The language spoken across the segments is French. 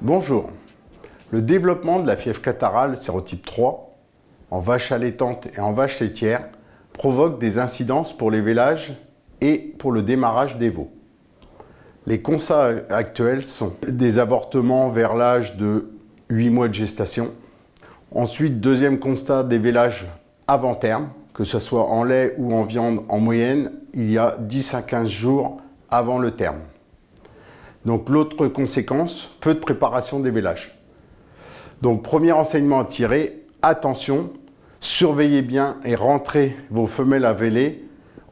Bonjour. Le développement de la fièvre catarrhale sérotype 3 en vache allaitante et en vache laitière provoque des incidences pour les vélages et pour le démarrage des veaux. Les constats actuels sont des avortements vers l'âge de 8 mois de gestation. Ensuite, deuxième constat, des vélages avant terme, que ce soit en lait ou en viande, en moyenne, il y a 10 à 15 jours avant le terme. Donc l'autre conséquence, peu de préparation des vélages. Donc premier enseignement à tirer, attention, surveillez bien et rentrez vos femelles à véler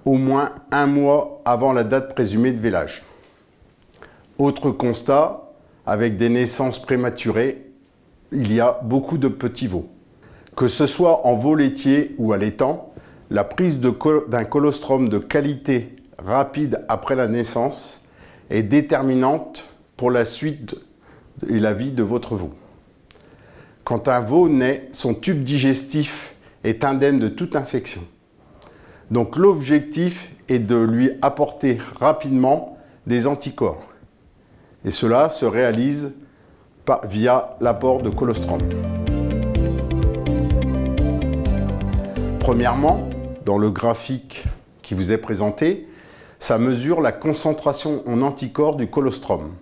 au moins 1 mois avant la date présumée de vélage. Autre constat, avec des naissances prématurées, il y a beaucoup de petits veaux. Que ce soit en veau laitier ou allaitant, la prise d'un colostrum de qualité rapide après la naissance est déterminante pour la suite et la vie de votre veau. Quand un veau naît, son tube digestif est indemne de toute infection. Donc l'objectif est de lui apporter rapidement des anticorps. Et cela se réalise via l'apport de colostrum. Premièrement, dans le graphique qui vous est présenté, ça mesure la concentration en anticorps du colostrum.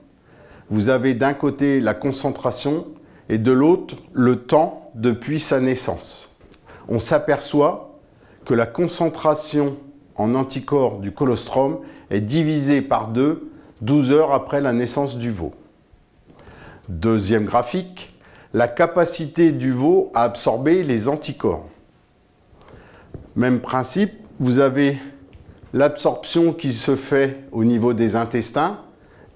Vous avez d'un côté la concentration et de l'autre le temps depuis sa naissance. On s'aperçoit que la concentration en anticorps du colostrum est divisée par 2 12 heures après la naissance du veau. Deuxième graphique, la capacité du veau à absorber les anticorps. Même principe, vous avez l'absorption qui se fait au niveau des intestins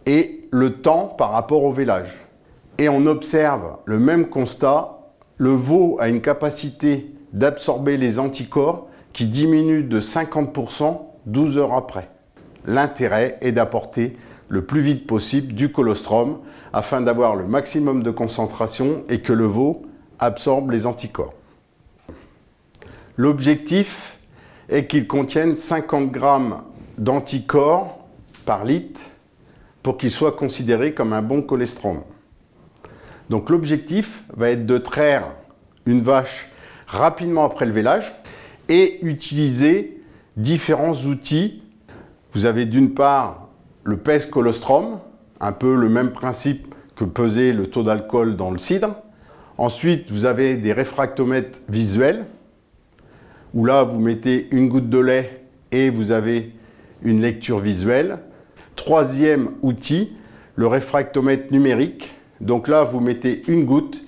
et le temps par rapport au vélage. Et on observe le même constat, le veau a une capacité d'absorber les anticorps qui diminue de 50% 12 heures après. L'intérêt est d'apporter le plus vite possible du colostrum afin d'avoir le maximum de concentration et que le veau absorbe les anticorps. L'objectif est qu'il contienne 50 grammes d'anticorps par litre pour qu'il soit considéré comme un bon colostrum. Donc l'objectif va être de traire une vache rapidement après le vélage et utiliser différents outils. Vous avez d'une part le pèse colostrum, un peu le même principe que peser le taux d'alcool dans le cidre. Ensuite, vous avez des réfractomètres visuels, où là, vous mettez une goutte de lait et vous avez une lecture visuelle. Troisième outil, le réfractomètre numérique. Donc là, vous mettez une goutte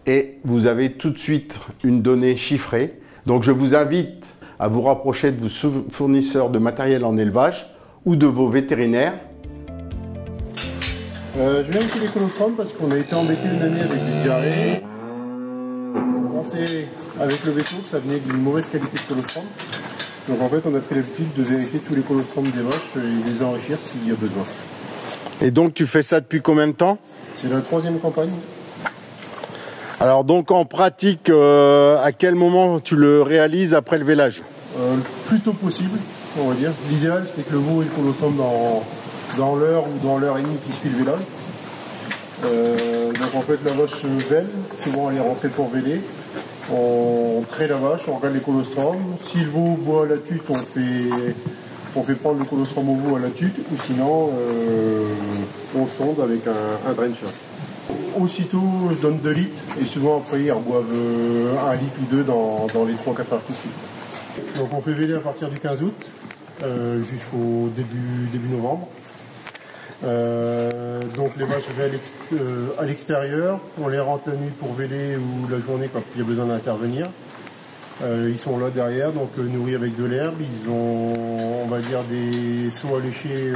et vous avez tout de suite une donnée chiffrée. Donc je vous invite à vous rapprocher de vos fournisseurs de matériel en élevage ou de vos vétérinaires. Je viens avec les colostrums parce qu'on a été embêté une année avec des diarrhées. On pensait avec le vaisseau que ça venait d'une mauvaise qualité de colostrum. Donc en fait on a pris l'habitude de vérifier tous les colostrums des vaches et les enrichir s'il y a besoin. Et donc tu fais ça depuis combien de temps? C'est la 3e campagne. Alors donc en pratique, à quel moment tu le réalises après le vélage? Le plus tôt possible, on va dire. L'idéal c'est que le veau ait le colostrum dans l'heure ou dans l'heure et demie qui suit le vélage. Donc en fait la vache vèle, souvent elle est rentrée pour véler. On traite la vache, on regarde les colostrums. Si le veau boit à la tute, on fait prendre le colostrum au veau à la tute, ou sinon on sonde avec un drencher. Aussitôt je donne 2 litres et souvent après ils reboivent 1 litre ou 2 dans les 3-4 heures qui suivent. Donc on fait véler à partir du 15 août jusqu'au début novembre. Donc les vaches vèlent à l'extérieur, on les rentre la nuit pour véler ou la journée quand il y a besoin d'intervenir. Ils sont là derrière, donc nourris avec de l'herbe. Ils ont, on va dire, des seaux à lécher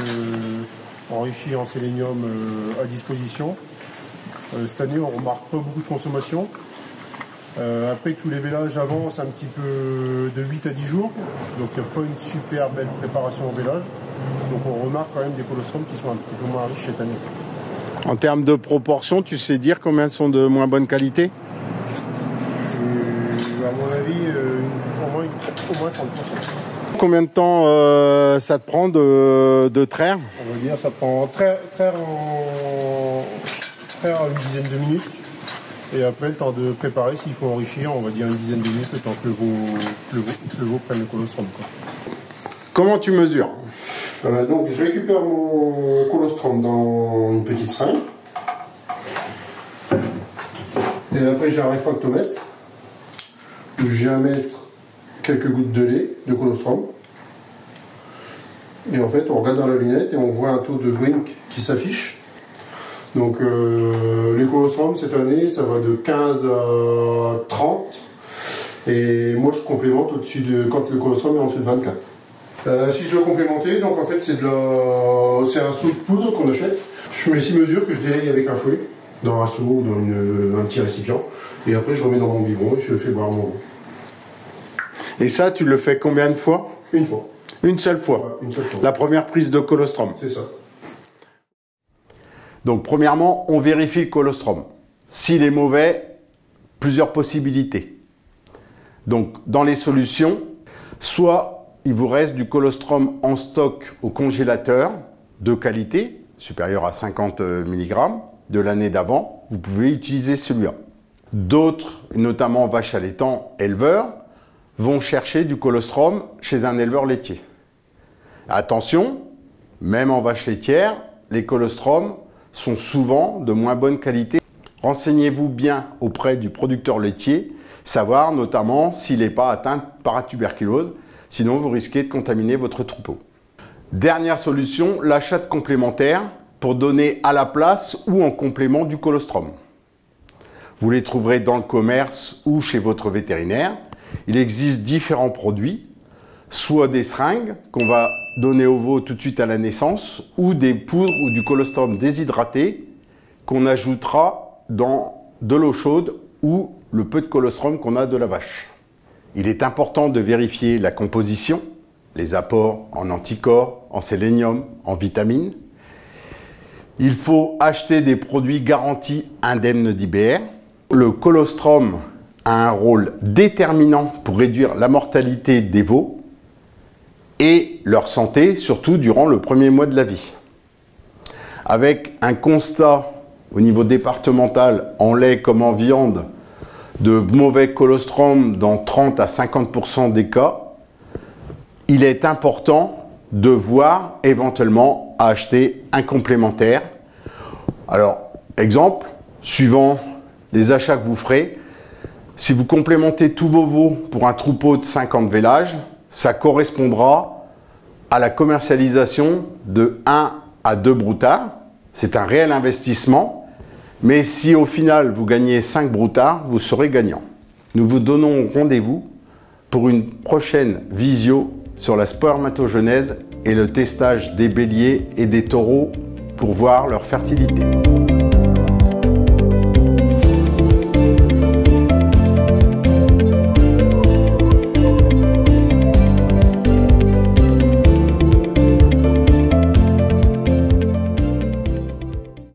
enrichis en sélénium à disposition. Cette année, on ne remarque pas beaucoup de consommation. Après, tous les vélages avancent un petit peu de 8 à 10 jours, donc il n'y a pas une super belle préparation au vélage. Donc on remarque quand même des colostrums qui sont un petit peu moins riches cette année. En termes de proportion, tu sais dire combien sont de moins bonne qualité? À mon avis, au moins 30%. Combien de temps ça te prend de traire? On va dire ça prend traire extraire une dizaine de minutes. Et après, le temps de préparer, s'il faut enrichir, on va dire une dizaine de minutes, le temps que le veau prenne le colostrum, quoi. Comment tu mesures? Donc, je récupère mon colostrum dans une petite seringue. Et après, j'ai un réfractomètre où je viens mettre quelques gouttes de lait de colostrum. Et en fait, on regarde dans la lunette et on voit un taux de Brink qui s'affiche. Donc, les colostrums cette année, ça va de 15 à 30. Et moi, je complémente au-dessus de quand le colostrum est en dessous de 24. Si je veux complémenter, donc en fait, c'est un seau de poudre qu'on achète. Je mets 6 mesures que je délaye avec un fouet dans un seau ou dans un petit récipient. Et après, je remets dans mon biberon et je fais boire mon veau. Et ça, tu le fais combien de fois? Une fois. Une seule fois. Ouais, une seule fois. La première prise de colostrum. C'est ça. Donc, premièrement, on vérifie le colostrum. S'il est mauvais, plusieurs possibilités. Donc, dans les solutions, soit il vous reste du colostrum en stock au congélateur de qualité, supérieur à 50 mg de l'année d'avant, vous pouvez utiliser celui-là. D'autres, notamment vaches allaitantes, éleveurs, vont chercher du colostrum chez un éleveur laitier. Attention, même en vache laitière, les colostrums sont souvent de moins bonne qualité. Renseignez-vous bien auprès du producteur laitier, savoir notamment s'il n'est pas atteint par la tuberculose, sinon vous risquez de contaminer votre troupeau. Dernière solution, l'achat de complémentaires pour donner à la place ou en complément du colostrum. Vous les trouverez dans le commerce ou chez votre vétérinaire. Il existe différents produits, soit des seringues qu'on va donner au veau tout de suite à la naissance, ou des poudres ou du colostrum déshydraté qu'on ajoutera dans de l'eau chaude ou le peu de colostrum qu'on a de la vache. Il est important de vérifier la composition, les apports en anticorps, en sélénium, en vitamines. Il faut acheter des produits garantis indemnes d'IBR. Le colostrum a un rôle déterminant pour réduire la mortalité des veaux et leur santé, surtout durant le premier mois de la vie. Avec un constat au niveau départemental, en lait comme en viande, de mauvais colostrum dans 30 à 50% des cas, il est important de voir éventuellement à acheter un complémentaire. Alors, exemple, suivant les achats que vous ferez, si vous complémentez tous vos veaux pour un troupeau de 50 vélages, ça correspondra à la commercialisation de 1 à 2 broutards. C'est un réel investissement, mais si au final vous gagnez 5 broutards, vous serez gagnant. Nous vous donnons rendez-vous pour une prochaine visio sur la spermatogenèse et le testage des béliers et des taureaux pour voir leur fertilité.